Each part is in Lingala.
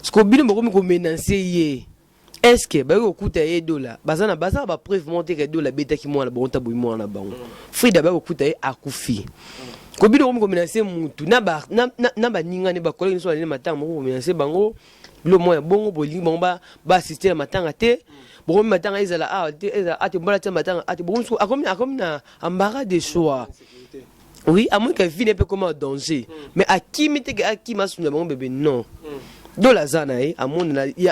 ce que bino boko mi menacer ye est-ce que ba ko kuta ye dola bazana baza ba preuve monter que dola beta ki mwana bonta boy mwana bango Frida ba ko kuta ye akufi ko bino ko menacer mutu na ba ninga ne ba collègue so le matin mo menacer bango lo moya bongo bolingi bango ba assister le matin te bon matin ezala te mbola te matin bon so akomi na embarras de choix. Oui, à moins qu'elle vienne peu comme un danger. Mais à qui m'était à qui m'a soutenu mon bébé non. Dans la zone à mon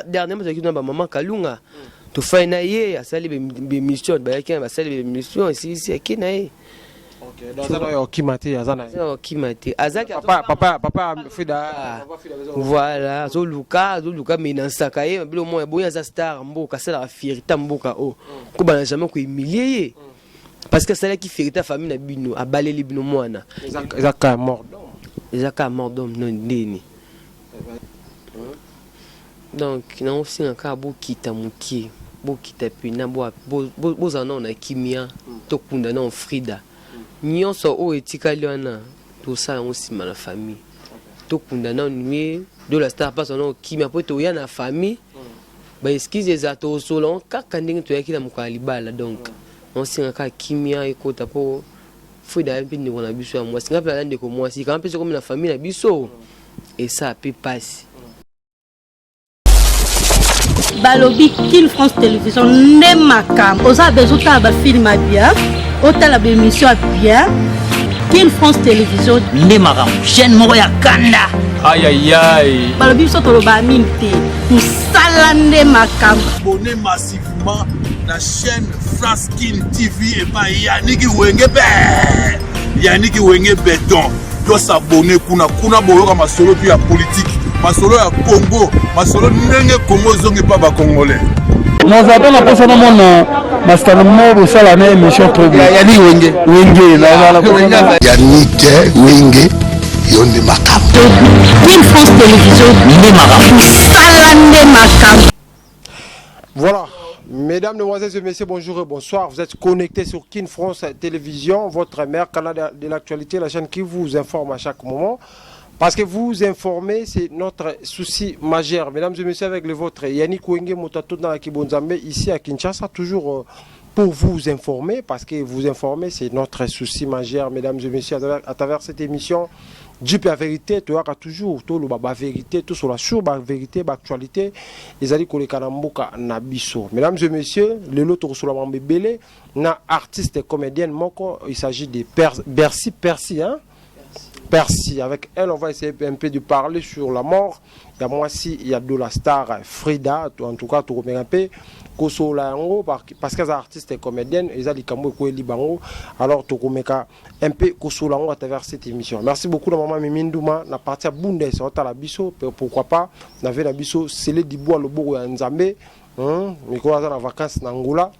dernièrement j'ai dit non maman Kalunga. Tu fais naïe à salir des missions, bah qui va salir des missions ici qui naïe. OK, dans ça qui maté à zana. Qui maté. Azak papa Frida. Voilà, zo Luka mais dans sakaye, bilo moi boya za star mboka ça la fierté mboka oh. Ko bana jamais ko humilier. Parce que c'est là qui fait ta famille na bino a balé les bino moana. Zaka mort. Zaka mort d'homme non deni. Donc non aussi un cas beau kita muki, beau kita pina beau zanon na kimia to kunda na Frida. Nyonso o etikali wana tout ça aussi ma la famille. To kunda na nuit de la star passe na kimia po to ya na famille. Ba excuse za to solo kaka ndingi to yakila mukalibala donc. On s'y a kimia et kota po Frida un peu de mon abisso à moi c'est un peu la de moi si quand peu comme la famille abisso et ça peut passer balobi King France Télévision ne makam oza bezuta ba film bien otala ba émission bien King France Télévision ne makam chaîne moko ya kanda aïe aïe aïe balobi so to ba minti musala ne makam abonné massivement la chaîne France King TV et pas Yannick Wenge béton doit s'abonner kuna boyoka masolo puis la politique masolo ya Congo masolo ndenge Congo zongi pas ba congolais nous avons la personne mon master mo ça la même émission trop bien Yannick Wenge la Yannick Wenge yonde makam King France Télévision ne makam musala ne makam. Voilà. Mesdames, Demoiselles et Messieurs, bonjour et bonsoir. Vous êtes connectés sur King France Télévision, votre mère, canal de l'actualité, la chaîne qui vous informe à chaque moment. Parce que vous informer, c'est notre souci majeur. Mesdames et Messieurs, avec le vôtre, Yannick Wenge Moutato dans la Kibonzambe, ici à Kinshasa, toujours pour vous informer. Parce que vous informer, c'est notre souci majeur. Mesdames et Messieurs, à travers cette émission, Dieu la vérité, tu as toujours tout le vérité, tout sur la vérité, l'actualité. Ils allaient coller Kanamboka Nabiso. Mesdames et messieurs, le lot sur la Mambébélé, na artiste comédienne Moko, il s'agit de Percy, hein? Percy. Avec elle, on va essayer un peu de parler sur la mort. Il y a moi aussi, il y a de la star Frida, en tout cas, tout le monde. Parce que les artistes et comédiennes, ils ont dit alors tout un peu à travers cette émission. Merci beaucoup la maman Mimindouma, na partie à Bundes, la biso, pourquoi pas, on avait la biso, c'est le Dibois, le Bourg et Nzambé, mais quoi dans la vacances en Angola.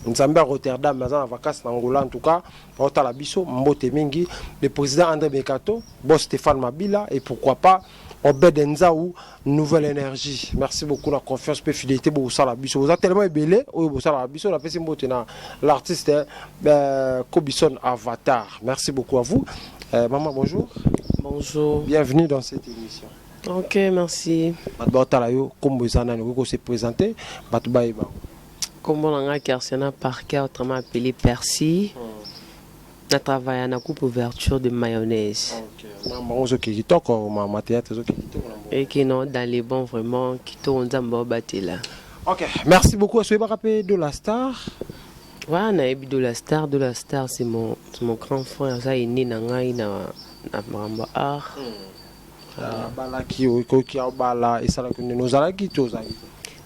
Nzambé à Rotterdam, mais en vacances en Angola en tout cas, à la biso, Mbote Mingi, le président André Bekato, boss Stéphane Mabila, et pourquoi pas, Obed Nzaou, nouvelle énergie. Merci beaucoup la confiance et fidélité pour ça la biso. Vous êtes tellement ébélé, pour ça la biso, la personne l'artiste Kobison Avatar. Merci beaucoup à vous. Maman, bonjour. Bonjour. Bienvenue dans cette émission. OK, merci. Comme vous avez se présenter, comme on a Kersena Parker, autrement appelé Percy. On a travaillé à coupe ouverture de mayonnaise. Et qui non dans les bons vraiment qui tournent dans là. OK, merci beaucoup. Est-ce que vous rappelez de la star? Ouais, on a de la star. De la star, c'est mon grand frère. Ça est né dans Maramba Art.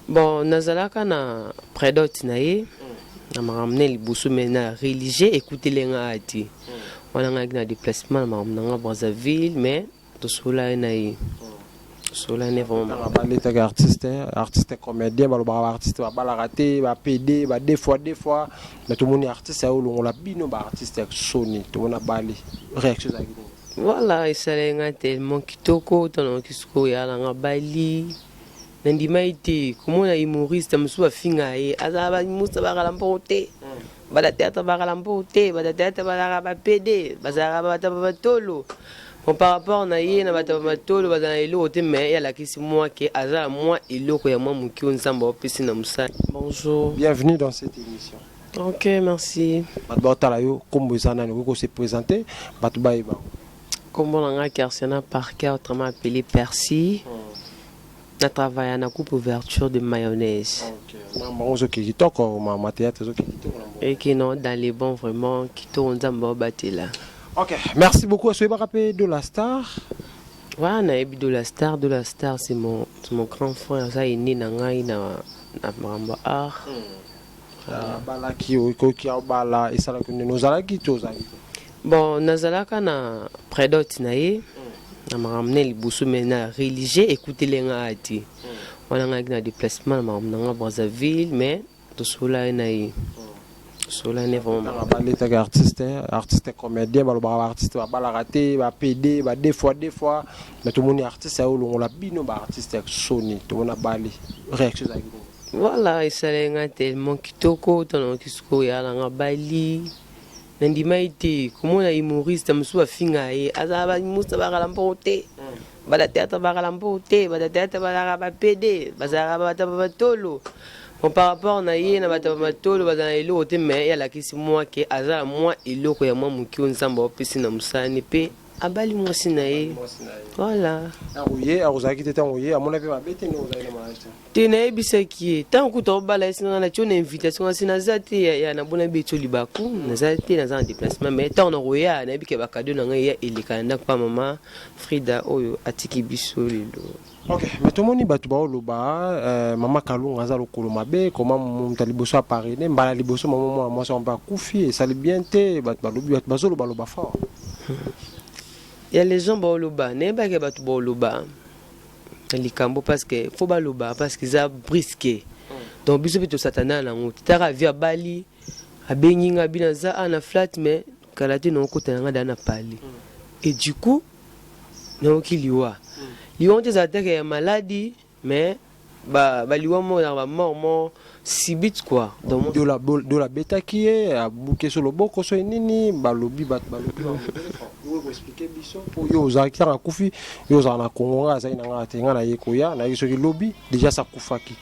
Bon, Nazalaka na prédote nae. On m'a ramené les boussous maintenant religieux, écoutez les ngati. On a un déplacement, on m'a ramené à Brazzaville, mais tout cela est naïf. Cela n'est vraiment pas. Artiste comédien, artiste, raté, PD, des fois. Mais tout le monde est artiste, on l'a bino, artiste Sony, tout le monde a balé. Réaction. Voilà, et ça est tellement kitoko, ton kisko ya la bali. Nandimaïté, comment on a humoriste, je suis fingaé, azaba musta bagalampote, bada théâtre bagalampote, bada théâtre bagalampote, bada tolo. Bon, par rapport à ye na bato matolo bazana elo te mais ya la kisi moi que azala moi eloko ya moi muki onzamba opesi na musala. Bonjour. Bienvenue dans cette émission. OK, merci. Batala yo kombo ezana ko se présenter batu ba eba. Comment on a Carciana Parker, autrement appelé Percy. On a travaillé à la coupe ouverture de mayonnaise. Et qui non, dans les bons vraiment, qui tournent dans le bâti là. Ok, merci beaucoup. Est-ce que vous rappelez de la star? Ouais, on a eu de la star. De la star, c'est mon grand frère. Ça, il est né dans Maramba Art. Bon, nazalaka na prédote na ye. Na maramne libusu mena religieux écouter les ngati. On a un déplacement na Brazzaville mais to sola na ye. Sola ne vraiment artiste comédien artiste ba raté ba PD ba deux fois mais tout le monde artiste a on la bino ba artiste Sony tout on a balé réaction ça. Voilà, et ça est tellement kitoko ton kisko ya na bali. Nandima ite comment na humoriste msu afinga ye azaba musta bakalampote bala théâtre bakalampote bala théâtre bala PD bazara batolo bon par rapport na ye na batolo bazana elo te mais ya la kisi moi que azala moi eloko ya moi muki onzamba opesi na musani pe abali moi sinaye voilà oui azaki tete ngoye amona pe babete no ozali na master tena ebisaki tant que to bala sina na tshona invitation sina zati ya na bona beto libaku na zati na za déplacement mais tant na roya na bike ba cadeau na ngai ya elikanda pa mama Frida oyo atiki biso lelo. Ok, mais tout le monde batu ba oloba mama Kalunga aza lokolo mabe comment monta liboso parrainer mbala liboso maman moi ça on va kufi ça bien te batu ba lobi batu bazolo ba loba fort. Il y a les gens qui ont ne pas que batu boloba likambo parce que faut ba loba parce qu'ils a brisqué donc biso peut satana na ngoti tara via bali abenginga binaza ana flat mais kalati no kota nga dana pali et du coup no kiliwa lion des attaques ya maladie mais ba liwa mo na mort sibit quoi donc de la bêta qui est à bouquer sur le boko so nini balobi balobi vous expliquer biso pour yo zakira na kufi yo za na Congo za ina ngate ngana yekoya na yiso ki lobby déjà ça kufaki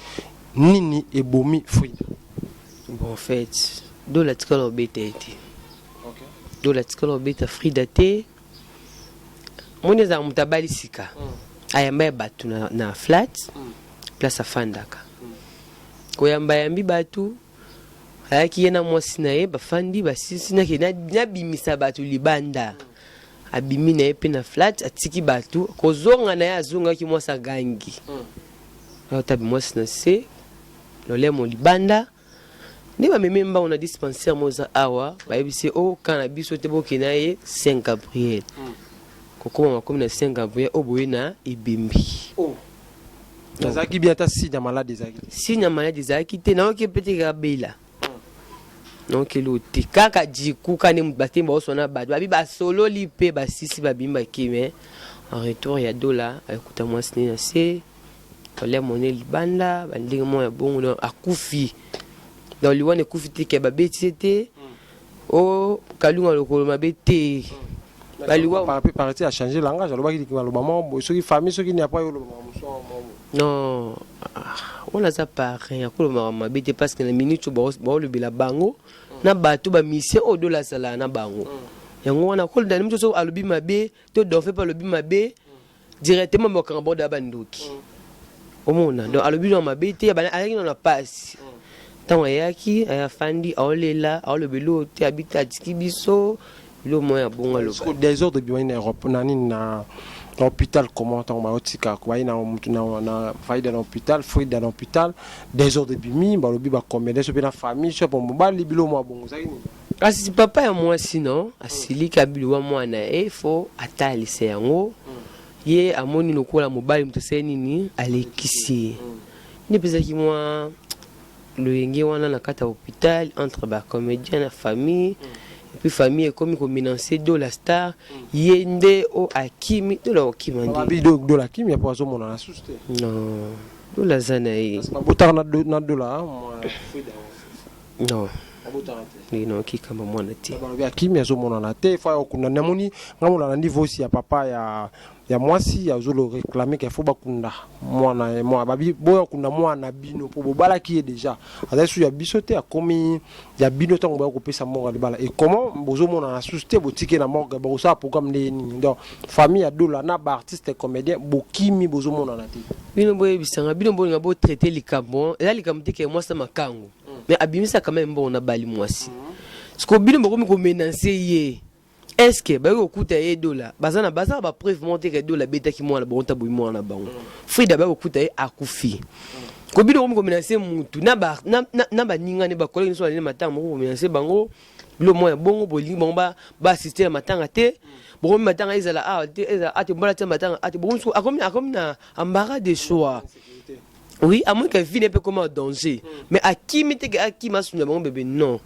nini ebomi Frida. Bon en fait de la tkalo beta été OK de la tkalo beta Frida te moneza mutabali sika ayamba batu na flat place afandaka koyamba yambi batu ayaki yena mwasi na ye bafandi basisi na ke na bimisa batu libanda abimi na ye pe na flat atiki batu kozonga na ye azongaki mwasi agangi tabi mwasi na se lolemo libanda nde bamemi mbango na dispensaire moza awa bayebisi o kana biso te bokena ye Saint Gabriel kokoma makomi na Saint Gabriel oboye na ebembi Zaki bien ta signe malade Zaki. Signe malade Zaki te na oke pete kabela. Donc le te kaka jiku kane mubatemba osona badu babi ba solo lipe ba sisi ba bimba kime en retour ya dola akuta moi sini na se tole monnaie libanda ba ndinga mo ya bongo na akufi. Dans liwane kufi te ke ba betite o kalunga lokolo mabete. Baliwa parti a changer langage alors baki ki maloba mo soki famille soki ni apa yo lo mo non on a ça pareil ko lo mabete parce que na minute ba le bila bango na bato ba mission o do la sala na bango yango wana ko ndani mto so alobi mabe to do fait pas lobi mabe directement mo kan boda bandoki omona donc alobi no mabe te ba ayaki na passe tant ayaki aya fandi aolela aolobelo te habita tikibiso le moyen bon le des ordres de bien en Europe na hôpital comment on va otika quoi na faille dans hôpital fruit dans hôpital des ordres de bimi ba lobi ba comédie sur la famille sur bon ba libilo mo bon ça ni asi papa ya moi sinon asili kabili wa mwana faut atali se yango ye amoni lokola mobali mtose nini alekisi ni pesa ki moi le yenge wana na kata hôpital entre ba comédien na famille et puis famille comme combinancé de la star yende o akimi de la okimandi babi de la kimi ya poazo mona na suste non de la zanaï ba botar na de la non non kikamba mwana te ya kimi azomona te fa okunda namoni ngamona na niveau aussi ya papa ya mwasi azolo réclamer qu'il faut bakunda mwana mwa babi boya kunda mwana bino po bobala qui est déjà azasu ya bisote akomi ya bino tango ba kopesa monga libala et comment bozomona na susté botike na morgue ba ça programme nini donc famille ya dola na ba artiste comédien bokimi bozomona na te bino boye bisanga bino bolinga bo traiter likambo ela likambo te ke mwasa makango mais abimisa quand même bon na bali mwasi siko bino bokomi ko menacer ye est-ce que ba okuta ye dola bazana ba preuve monter que dola beta ki mwana bon tabu mwana bango Frida ba okuta ye akufi ko bino bokomi ko menacer mutu na ba ninga ne ba collègue so na matanga ko menacer bango lo moya bongo bolingi bango ba assister matanga te bokomi matanga ezala ate mbola te matanga ate bokomi akomi na embarras de choix. Oui, à moins qu'elle vienne un peu comme un danger. Mais à qui m'a soumis mon bébé non.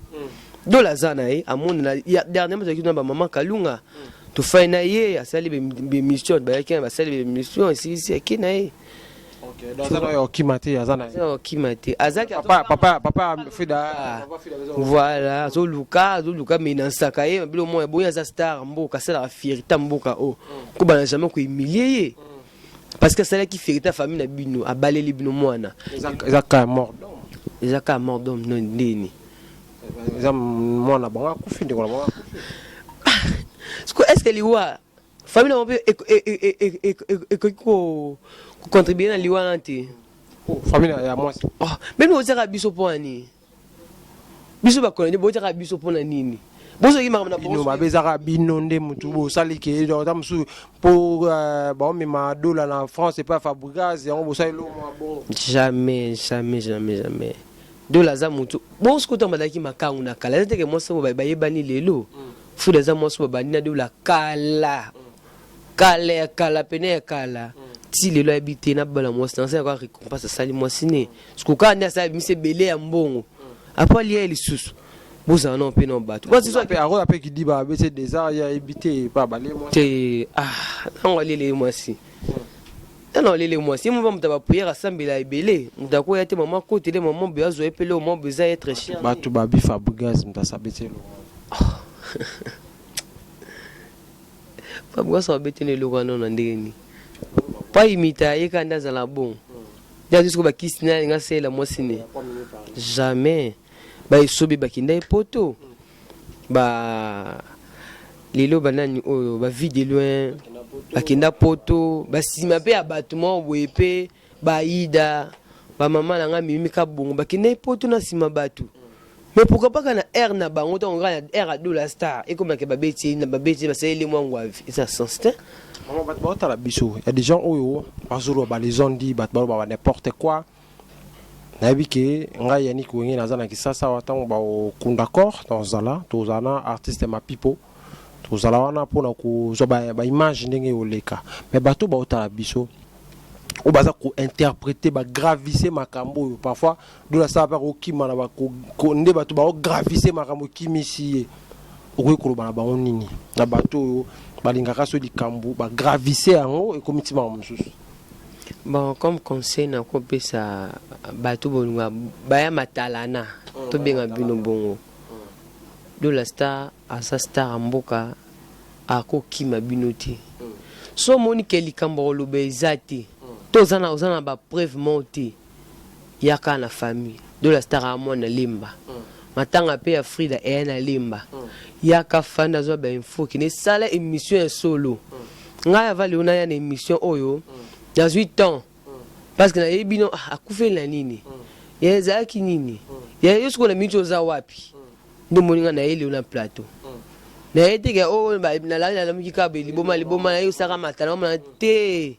Dans la zone, à mon dernièrement j'ai dit maman Kalunga. Tu fais naïe, à salir des missions, bah qui va salir des missions ici à qui naïe. OK, dans ça qui maté à zana. Qui maté. Azak papa Frida. Voilà, zo Luka mais dans ça kaye, bilo moi boya za star mboka ça la fierté mboka oh. Ko bana jamais ko humilier. Parce que c'est là qui fait ta famille na bino a balé les bino moana ezaka mort ezaka mort d'homme non ndeni ezam moana ba kufi ndeko na ba est-ce que liwa famille na peut et ko contribuer na liwa nante famille ya moi même au zera biso poani biso ba connait bo zera biso pona nini bozo ki makamna bino babezaka bino nde mutu bo salike donc tamsu pour ba mema dola na France et pas Fabregas et on bo salo mo bon jamais dola za mutu bon ce que to madaki makangu na kala teke mo so ba yebani lelo fuda za mo so ba bani na dola kala pene kala ti lelo habité na bala mo c'est ça quoi récompense sali mo sine ce que quand na sa mi se belé ya mbongo après lié lisusu boza non pe non bato moi c'est ça pe qui dit ba c'est des arts ya habité pas balé moi non lele moi si non lele moi si mo va mutaba prière asambela ebele mutako ya te maman côté les maman bezo epele au monde besoin être cher bato ba bi Fabregas mutasabetelo Fabregas va betene le roi non ndeni pas imita yekanda za la bon ya jusqu'au ba kisina nga c'est la moi sine jamais ba isobi bakinda epoto ba lelo banani oyo ba vide loin bakinda poto ba sima pe abattement wepe ba ida ba mama na nga mimika bongo bakinda epoto na sima batu mais pourquoi pas kana air na bango to nga air a dola star et comme que ba beti na ba beti ba sele mo ngwavi ça sens te maman bat ba ta la biso il y a des gens oyo bazolo ba les gens dit bat ba n'importe quoi nabike ngai yannick wenge nazana kisasa watango ba okunda d'accord tozala artiste ma pipo tozala wana pona ko zoba ba image ndenge oleka mais bato ba otala biso o baza ko interpréter ba gravisser makambo parfois de la ça pas okima na ba ko nde bato ba gravisser makambo kimisi okoy ko ba ba nini na bato balingaka so likambo ba gravisser yango e komitima mosusu. Bon, comme conseil na ko pesa bato bolunga baya matalana to benga bino bongo do la star asa star mboka ako kima binoti so moni ke likambo lo bezati to zana ba preuve monti yaka na famille do la star amona limba matanga pe ya Frida e na limba yaka fanda zo ba info ki ne sala émission solo nga avali una ya émission oyo dans 8 ans parce que na yebino akufe la nini ya zaki nini ya yusko na micho za wapi ndo moninga na ile una plateau na yete ke o na la mukika be liboma na yusaka matala na te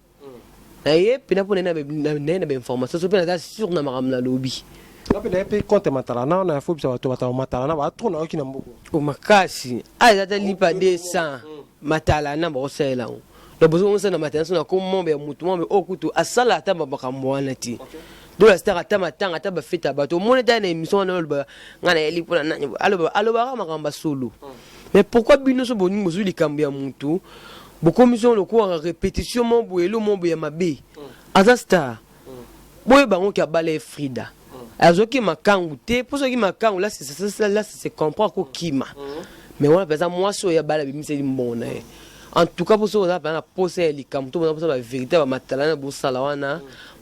na yepe na pona na information so pe na sur na makamna lobby na pe na pe compte matala na faut bisa bato batala matala na ba trop na okina mboko o makasi a za lipa 200 matala na ba osela le besoin on na matin na comme mombe mutu mombe okutu asala ata makambo wana ti do la star ata matanga ata ba feta bato mona ta na émission na ba ngana eli pona na aloba makamba solo mais pourquoi bino so boni mozu likambo ya mutu bo commission le ko répétition mombo elo mombo ya mabe asa star boye bango ki abale Frida azoki makangu te pour soki makangu là c'est comprendre ko kima mais on appelle ça moi so ya bala bimisa limbona en tout cas pour ça on a posé likamto on a posé la vérité ba matalana bo sala wana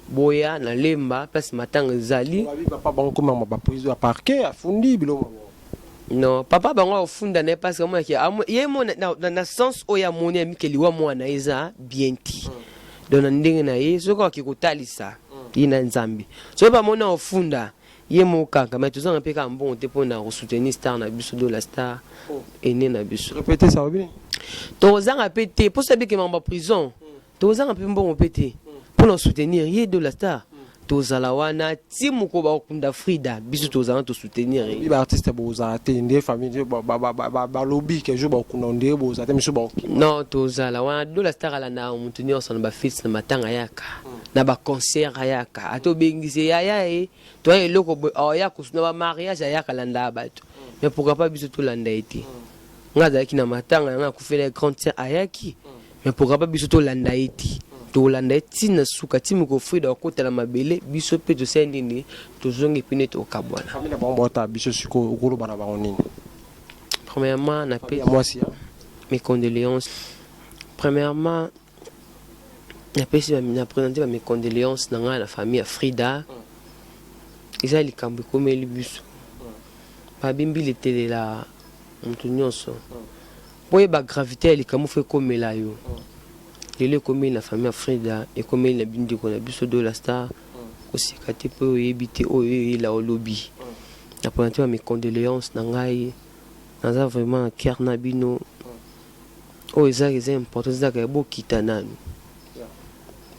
boya na lemba place matanga zali papa bango mama ba prise à parquet afundi bilo non papa bango ofunda ne parce que moi qui yé mon dans sens oya moni amikeli wa mwana eza bienti donc ndenge na ye soko ki kotalisa ina nzambi so ba mona ofunda ye mo kaka mais tout ça pe ka bon te pona ko soutenir star na biso de la star ene na biso répéter ça bien to zanga pété pour savoir que mamba prison to zanga pe bon pété pour nous soutenir ye de la star to zalawana timu ko ba kunda Frida biso to zanga to soutenir bi ba artiste boza te ndé famille ba lobby que je ba kunda ndé boza te miso ba non to zalawana de la star ala na mutunio son ba fils na matanga yaka na ba concert yaka ato bengise ya to eloko ya kusuna ba mariage yaka landa bato mais pourquoi pas biso to landa été ngaza ki na matanga nga ku faire grand tiers ayaki mais pourquoi pas biso to landa été to landa été na suka timu ko Frida ko tala mabele biso pe to sendini to zongi pine to kabwana famille na bombo ta biso siko ukolo bana ba onini premièrement na pe moi si mes condoléances premièrement na présenter mes condoléances dans la famille à Frida ils a likambo comme le bus pas bimbi le télé là mutu nyonso boye ba gravité likambo fait comme là yo le comme la famille à Frida et comme la bindi ko na biso de la star aussi kati po ebité o la lobby na présenter mes condoléances na ngai na vraiment cœur na bino o eza important ça que bo kitana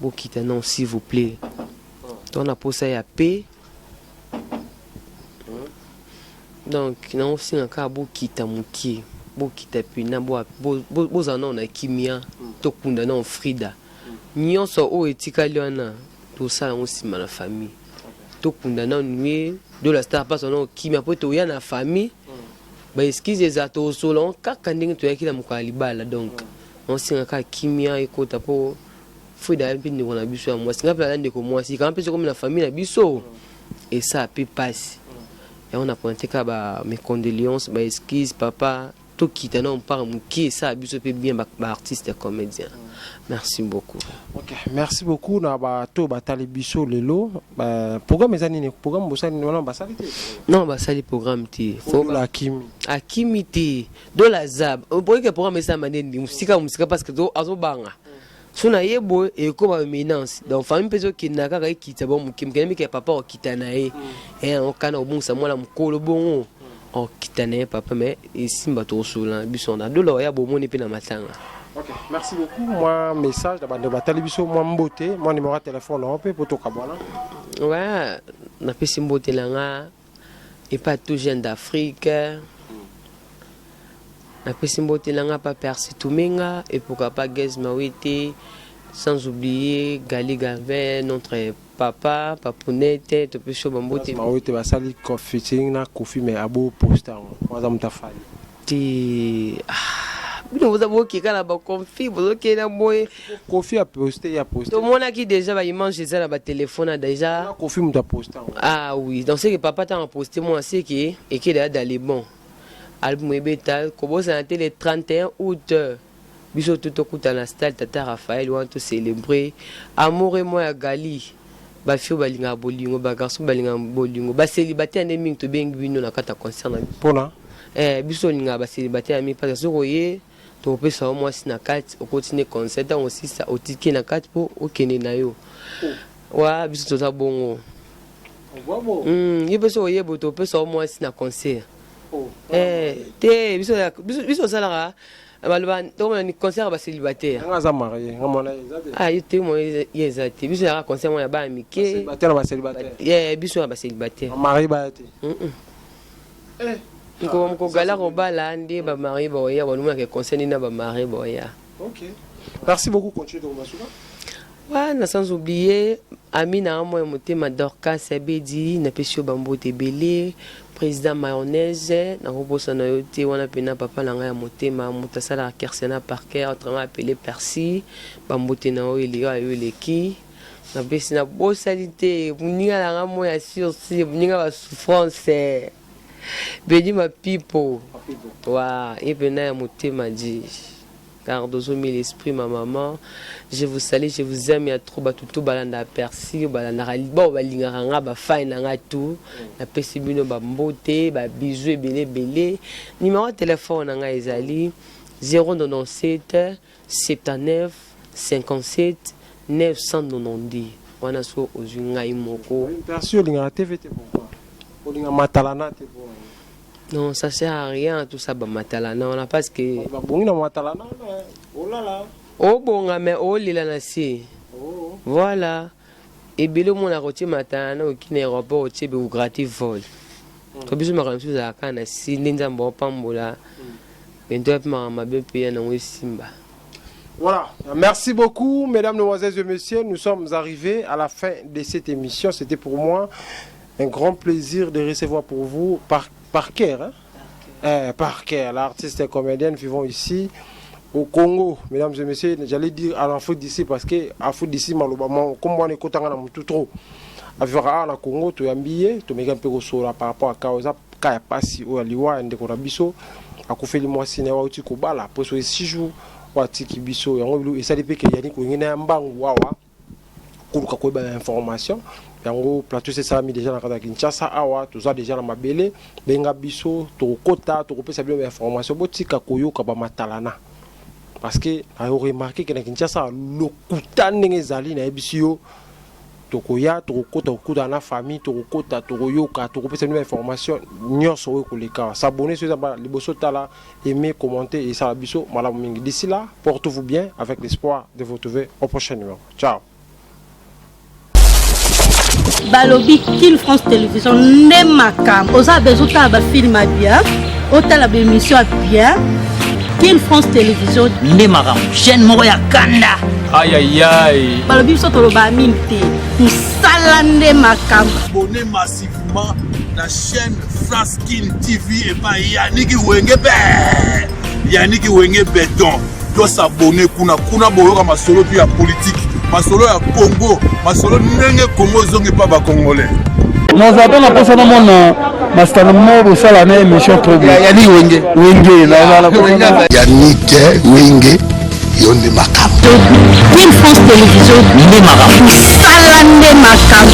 Bokita non s'il vous plaît. On a posé à paix. Donc non aussi un cas Bokita muki. Bokita puis na bo anon na kimia to kunda non Frida. Nyonso o etika liona tout ça aussi ma la famille. To kunda non nuit de la star pas non kimia po to ya na famille. Ba excuse za to solo kaka ndenge to yakila mukali bala donc. On si un cas kimia ekota po Frida mpindi kona biso ya mwasi ngapela lande ko mwasi quand pese comme la famille na biso et ça peut passer et on a pointé ka ba mes condoléances ba excuse papa to kita na on part muki ça biso peut bien ba artiste comédien merci beaucoup. OK merci beaucoup na ba to ba tali biso lelo ba programme ezani ne programme bosali non ba sali te non ba sali programme ti faut la kimi akimi ti de la zab on pourrait que programme ça maneni musika parce que to azo banga suna yebo et comme éminence donc famille peso qui n'a ka kita bon mukim kene ke papa o kitana e on kana bon ça moi la mukolo bon o kitana papa mais ici bato sola biso na do la ya bo moni pe na matanga. OK merci beaucoup moi message da bande batali biso moi mbote mon numéro de téléphone on peut pour to kabwana ouais na pesi mbote langa et pas tout jeune d'Afrique la Pessimbote Langa pas Percy Toumenga et pourquoi pas Gez Mawete, sans oublier Gali Garvin, notre papa, Papounette, Topé Chobambote. Mawete va salir Kofi na Kofi mais abo posta moi ça m'ta fallu. Ti vous avez qui kala ba Kofi, vous OK na boy. Kofi a posté, il a posté. Tout le monde qui déjà va il mange ça na ba téléphone déjà. Kofi m'ta posté. Ah oui, donc c'est que papa t'a posté moi c'est qui et qui est dans les bons. Album Ebeta, commence le 31 août. Biso tout okuta na style Tata Raphaël want to célébrer. Amour et moi à Gali. Ba fio balinga bolingo, ba garçon balinga bolingo. Ba célibataire ne ming to bengwino na kata concert na. Pona? Biso linga ba célibataire mi parce que sokoye to pesa moi si na kati o continuer concert aussi ça otiki na kati po okene na yo. Wa biso to za bongo. Wabo. Yebeso yebo to pesa moi si na concert. Te biso salara baloba to ni concert ba célibataire ngaza marié ngamona ezate ah yete mo yezate biso ya concert mo ya ba mike célibataire ba célibataire biso ba célibataire marié ba te ko gala ko bala ndi ba marié ba ya bonuma ke concert na ba marié ba ya. OK merci beaucoup continue de masuka wa na sans oublier Amina mo motema Dorcas Abedi na pesio bambote belé président mayonnaise na robosa na yote wana pena papa na ngai motema mutasala Kersena Parker autrement appelé Percy bambote na o eliga yo leki na besi na bosalité muninga la ngamo ya sursi muninga ba souffrance bedi ma pipo wa epena ya motema ji car dozo mi l'esprit ma maman je vous salue je vous aime ya trop batutu balanda persi balanda ralibo balinga nga ba faina nga tout na pesi bino ba mbote ba bisous belé numéro de téléphone nga ezali 097 79 57 990 wana so ozunga imoko perso linga TV te pourquoi olinga matalana te pourquoi. Non, ça sert à rien tout ça matalana on a parce que bongi na matalana oh là là oh bonga mais oh lila na si voilà et belo mon a roti matalana au kine aéroport au tebe ou gratis vol to biso makana biso za kana si ninza mbo pambola bento ma mabe payer na simba. Voilà, merci beaucoup mesdames, demoiselles et messieurs, nous sommes arrivés à la fin de cette émission. C'était pour moi un grand plaisir de recevoir pour vous Parker, hein? Parker, l'artiste et comédienne vivant ici au Congo. Mesdames et messieurs, j'allais dire à l'Afrique d'ici parce que l'Afrique d'ici, malheureusement, comme on est content de trop. Avec le Congo, tu es habillé, tu es un peu par rapport à Kaoza, Kaya Passi ou Aliwa, et Korabiso, à Koufeli Moissine, ou Tikobala, après 6 jours, ou à Tikibiso, et ça dépend qu'il y a une mbangwa, kuluka koyeba information yango plateau c'est ça mi déjà na kata Kinshasa awa toza déjà na mabele benga biso tokota tokopesa bien information botika koyoka ba matalana parce que ayo remarquer que na Kinshasa lokuta ndenge ezali na ebisio tokoya tokota na famille tokota tokoyoka tokopesa bien information nyonso oyo koleka s'abonner sur ça liboso tala aimer commenter et ça biso malamu mingi d'ici là portez-vous bien avec l'espoir de vous retrouver au prochain numéro. Ciao. Balobi Kin France Télévision ne makam oza bezuta ba film bien otala ba émission bien Kin France Télévision ne makam chaîne moko ya kanda aïe aïe aïe Balobi so tolo ba minte musala ne makam abonnez massivement la chaîne France Kin TV et pas Yannick Wenge Béton doit s'abonner kuna boyoka masolo puis ya politique masolo ya Congo masolo ndenge Congo zongi pa ba congolais nazata na posa na mona mastana mo sala na émission trop bien Yannick Wenge na Yannick Wenge yonde makam Kin France Télévision ne makam sala ne makam